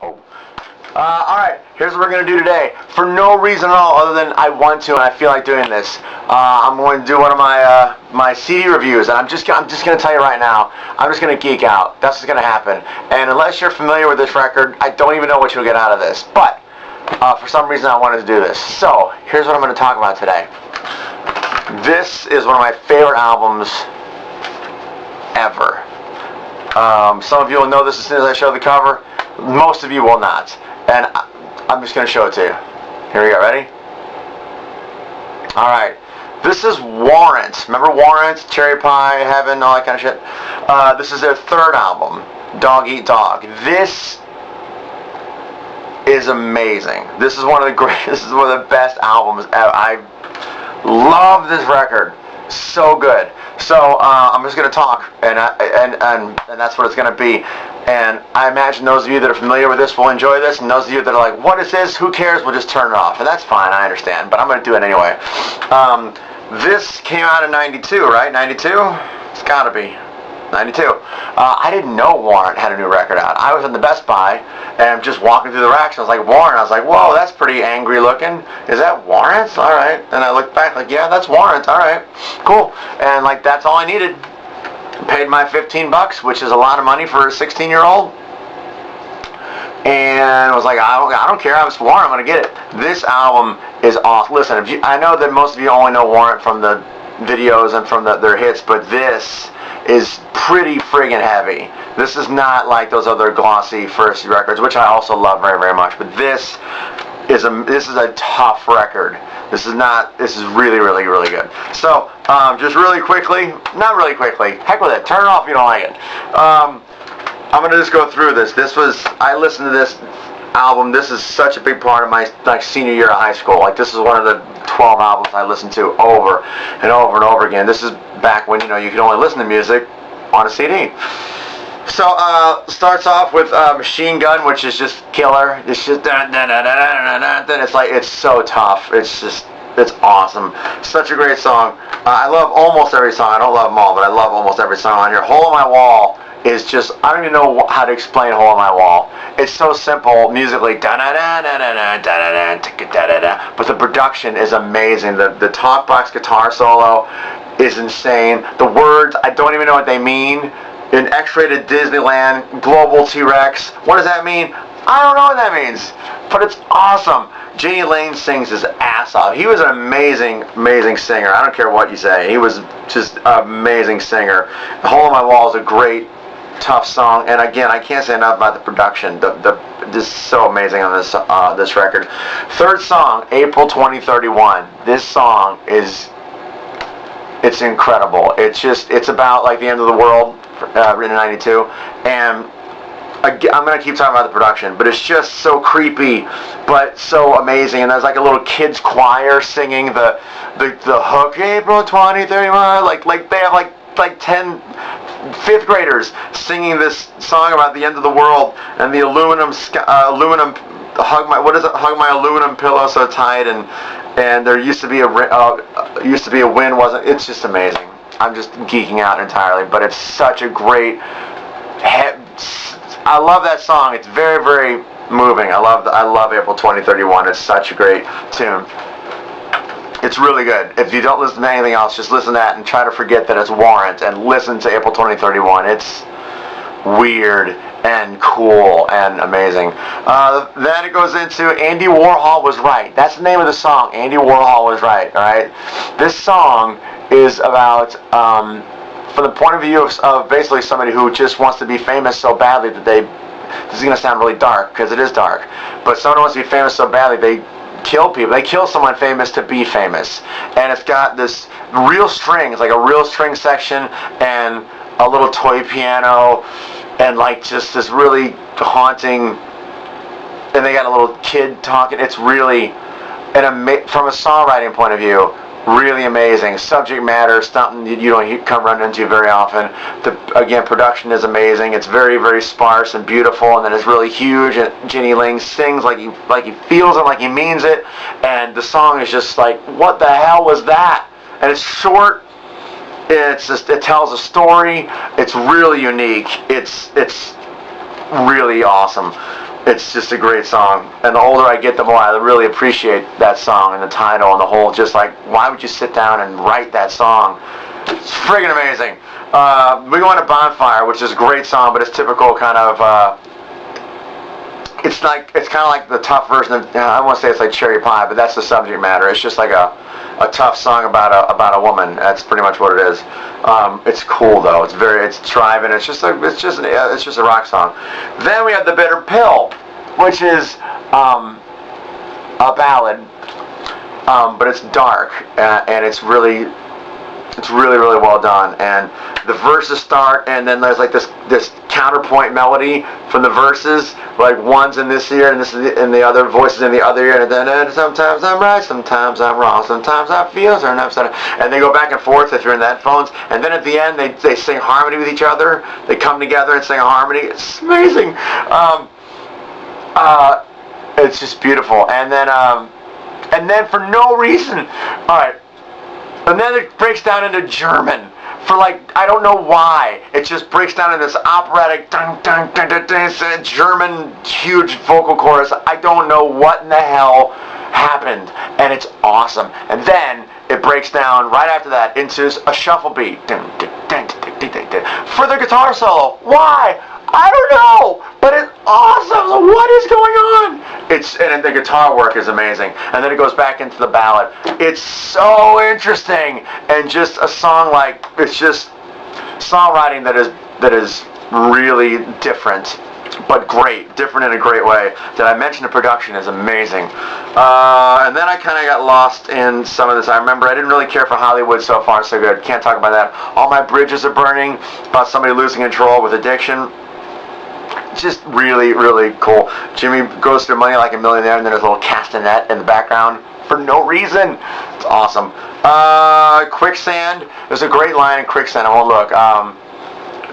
Alright, here's what we're going to do today. For no reason at all other than I want to and I feel like doing this. I'm going to do one of my my CD reviews, and I'm just going to tell you right now, I'm just going to geek out. That's what's going to happen. And unless you're familiar with this record, I don't even know what you'll get out of this. But for some reason I wanted to do this. So, here's what I'm going to talk about today. This is one of my favorite albums ever. Some of you will know this as soon as I show the cover. Most of you will not. And I'm just going to show it to you. Here we go. Ready? Alright. This is Warrant. Remember Warrant? Cherry Pie, Heaven, all that kind of shit? This is their third album, Dog Eat Dog. This is amazing. This is one of the this is one of the best albums ever. I love this record. So good. So I'm just going to talk, and that's what it's going to be. And I imagine those of you that are familiar with this will enjoy this, and those of you that are like, what is this? Who cares? We'll just turn it off. And that's fine, I understand, but I'm going to do it anyway. This came out in 92, right? 92? It's got to be. 92. I didn't know Warrant had a new record out. I was in the Best Buy, and I'm just walking through the racks, and I was like, Warrant. I was like, whoa, that's pretty angry looking. Is that Warrant? All right. And I looked back, like, yeah, that's Warrant. All right. Cool. And, like, that's all I needed. Paid my $15, which is a lot of money for a 16-year-old. And I was like, I don't care. I'm Warrant. I'm going to get it. This album is awesome. Listen, I know that most of you only know Warrant from the videos and from their hits, but this is pretty friggin' heavy. This is not like those other glossy first records, which I also love very, very much. But this is a tough record. This is really, really, really good. So, just really quickly, not really quickly, heck with it, turn it off if you don't like it. I'm going to just go through this. I listened to this album. This is such a big part of my senior year of high school. Like, this is one of the 12 albums I listened to over and over and over again. This is back when, you could only listen to music on a CD. So, starts off with Machine Gun, which is just killer. It's just it's so tough. It's awesome. Such a great song. I love almost every song. I don't love them all, but I love almost every song on here. Hole in My Wall is just, I don't even know how to explain Hole in My Wall. It's so simple musically, but the production is amazing. The talk box guitar solo is insane. The words, I don't even know what they mean. In X-rated Disneyland, Global T-Rex, what does that mean? I don't know what that means, but it's awesome. Jenny Lane sings his ass off. He was an amazing, amazing singer. I don't care what you say. He was just an amazing singer. The Hole in My Wall is a great, tough song, and again, I can't say enough about the production. This is so amazing on this record. Third song, April 2031. This song it's incredible. It's about like the end of the world, written in 92, and I'm going to keep talking about the production, but it's just so creepy, but so amazing. And there's like a little kids choir singing the hook, April 2031, like they have like 10 fifth graders singing this song about the end of the world, and the aluminum hug my aluminum pillow so tight, and there used to be a wind, wasn't. It's just amazing. I'm just geeking out entirely, but it's such a great. I love that song. It's very, very moving. I love April 2031. It's such a great tune. It's really good. If you don't listen to anything else, just listen to that and try to forget that it's Warrant and listen to April 2031. It's weird and cool and amazing. Then it goes into Andy Warhol Was Right. That's the name of the song. Andy Warhol Was Right. All right. This song is about, from the point of view of basically somebody who just wants to be famous so badly that this is going to sound really dark because it is dark, but someone wants to be famous so badly they kill people. They kill someone famous to be famous. And it's got this real strings, like a real string section and a little toy piano and like just this really haunting, and they got a little kid talking. It's really, from a songwriting point of view, really amazing. Subject matter, something you don't come run into very often. Again, production is amazing. It's very, very sparse and beautiful, and then it's really huge. And Jenny Ling sings like he feels it, like he means it. And the song is just like, what the hell was that? And it's short. It tells a story. It's really unique. It's really awesome. It's just a great song. And the older I get, the more I really appreciate that song and the title and the whole, just like, why would you sit down and write that song? It's friggin' amazing. We go on to Bonfire, which is a great song, but it's typical kind of, it's kind of like the tough version of, I won't say it's like Cherry Pie, but that's the subject matter. It's just like a tough song about a woman. That's pretty much what it is. It's cool though. It's driving. It's just a rock song. Then we have The Bitter Pill, which is a ballad, but it's dark and it's really well done. And the verses start, and then there's like this counterpoint melody from the verses, like one's in this ear and this is in the other voices in the other ear, and then sometimes I'm right, sometimes I'm wrong, sometimes I feel certain upside down, and they go back and forth if you're in the headphones, and then at the end they sing harmony with each other. They come together and sing a harmony. It's amazing. It's just beautiful. And then for no reason, all right. And then it breaks down into German for like, I don't know why. It just breaks down into this operatic dun, dun, dun, dun, dun, German huge vocal chorus. I don't know what in the hell happened. And it's awesome. And then it breaks down right after that into a shuffle beat. Dun, dun, dun, dun, dun, dun, dun, for the guitar solo. Why? I don't know, but it's awesome. So what is going on? And the guitar work is amazing. And then it goes back into the ballad. It's so interesting, and just a song like, it's just songwriting that is really different, but great, different in a great way. Did I mention the production is amazing? And then I kind of got lost in some of this. I remember I didn't really care for Hollywood So Far So Good. Can't talk about that. All My Bridges Are Burning, about somebody losing control with addiction. Just really, really cool. Jimmy goes through Money Like a Millionaire, and then there's a little castanet in the background for no reason. It's awesome. Quicksand. There's a great line in Quicksand. I won't look. I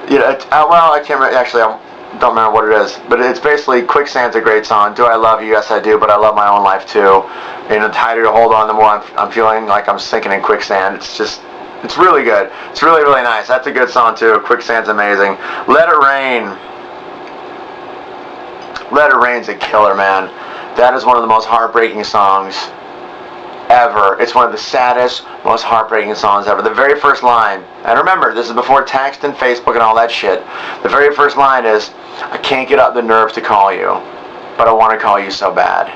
can't remember. Actually, I don't remember what it is. But it's basically, Quicksand's a great song. Do I love you? Yes, I do. But I love my own life too. And the tighter you hold on, the more I'm feeling like I'm sinking in quicksand. It's really good. It's really, really nice. That's a good song too. Quicksand's amazing. Let It Rain. Let It Rain's a killer, man. That is one of the most heartbreaking songs ever. It's one of the saddest, most heartbreaking songs ever. The very first line, and remember, this is before text and Facebook and all that shit. The very first line is, I can't get up the nerve to call you, but I want to call you so bad.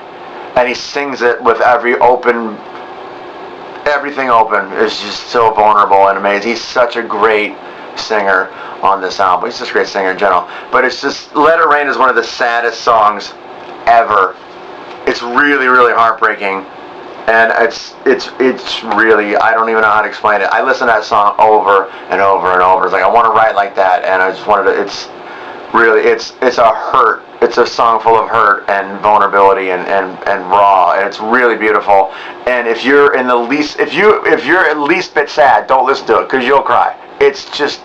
And he sings it with everything open. It's just so vulnerable and amazing. He's such a great singer on this album. He's just a great singer in general. But it's just, Let It Rain is one of the saddest songs ever. It's really, really heartbreaking. And it's really, I don't even know how to explain it. I listen to that song over and over and over. It's like, I want to write like that. And I just wanted to, it's a hurt. It's a song full of hurt and vulnerability and raw. And it's really beautiful. And if you're at least bit sad, don't listen to it, because you'll cry. It's just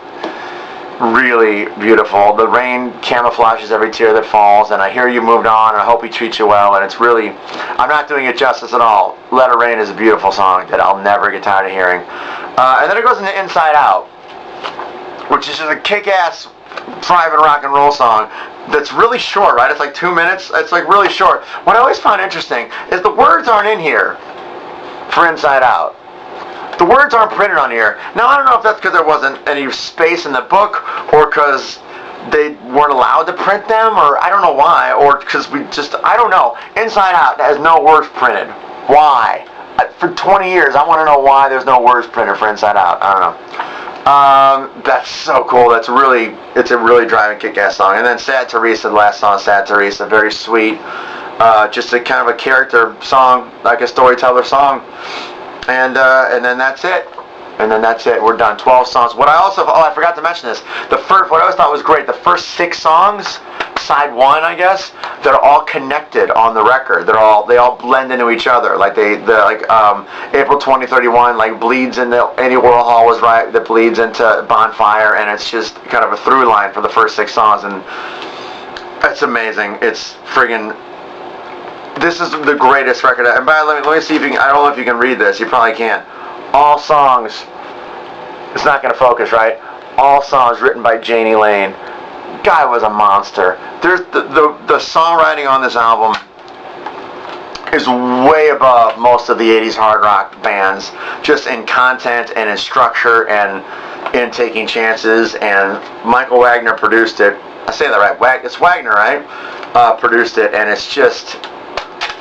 really beautiful. The rain camouflages every tear that falls, and I hear you moved on, and I hope he treats you well, and it's really, I'm not doing it justice at all. Let It Rain is a beautiful song that I'll never get tired of hearing. And then it goes into Inside Out, which is just a kick-ass private rock and roll song that's really short, right? It's like 2 minutes. It's like really short. What I always found interesting is the words aren't in here for Inside Out. The words aren't printed on here. Now, I don't know if that's because there wasn't any space in the book, or because they weren't allowed to print them, or I don't know why, or because I don't know. Inside Out has no words printed. Why? For 20 years, I want to know why there's no words printed for Inside Out. I don't know. That's so cool. It's a really driving kick-ass song. And then Sad Teresa, the last song, Sad Teresa, very sweet. Just a kind of a character song, like a storyteller song. And then that's it. And then that's it. We're done. 12 songs. I forgot to mention this. What I always thought was great, the first 6 songs, side 1, I guess, they're all connected on the record. They all blend into each other. Like April 2031 like bleeds into Andy Warhol was right, that bleeds into Bonfire, and it's just kind of a through line for the first 6 songs, and it's amazing. It's friggin'. This is the greatest record. And let me see if you can, I don't know if you can read this. You probably can't. All songs, it's not going to focus, right? All songs written by Janie Lane. guy was a monster. There's the songwriting on this album is way above most of the 80s hard rock bands, just in content and in structure and in taking chances. And Michael Wagner produced it. I say that right. It's Wagner, right? Produced it, and it's just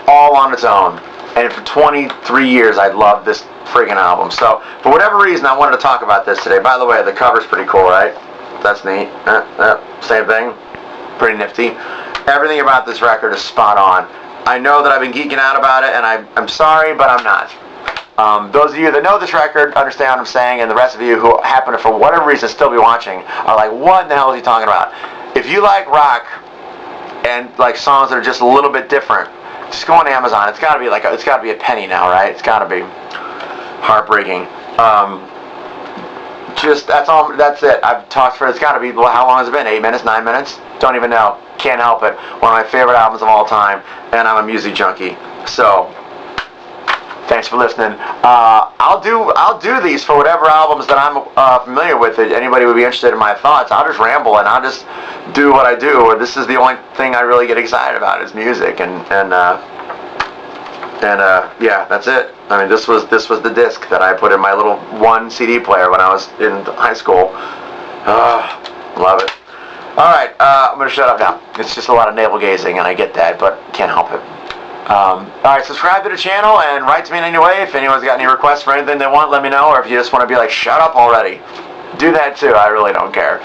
all on its own. And for 23 years, I loved this freaking album. So, for whatever reason, I wanted to talk about this today. By the way, the cover's pretty cool, right? That's neat. Same thing. Pretty nifty. Everything about this record is spot on. I know that I've been geeking out about it, and I'm sorry, but I'm not. Those of you that know this record understand what I'm saying, and the rest of you who happen to, for whatever reason, still be watching are like, what the hell is he talking about? If you like rock and like songs that are just a little bit different, just go on Amazon. It's got to be it's got to be a penny now, right? It's got to be heartbreaking. That's all. That's it. I've talked for. It's got to be. How long has it been? 8 minutes? 9 minutes? Don't even know. Can't help it. One of my favorite albums of all time, and I'm a music junkie. So, thanks for listening. I'll do these for whatever albums that I'm familiar with. If anybody would be interested in my thoughts, I'll just ramble and I'll just do what I do. This is the only thing I really get excited about is music, and yeah, that's it. I mean, this was the disc that I put in my little 1 CD player when I was in high school. Love it. All right, I'm gonna shut up now. It's just a lot of navel gazing, and I get that, but can't help it. All right, subscribe to the channel and write to me in any way. If anyone's got any requests for anything they want, let me know. Or if you just want to be like, shut up already, do that too. I really don't care.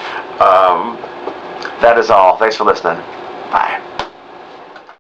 That is all. Thanks for listening. Bye.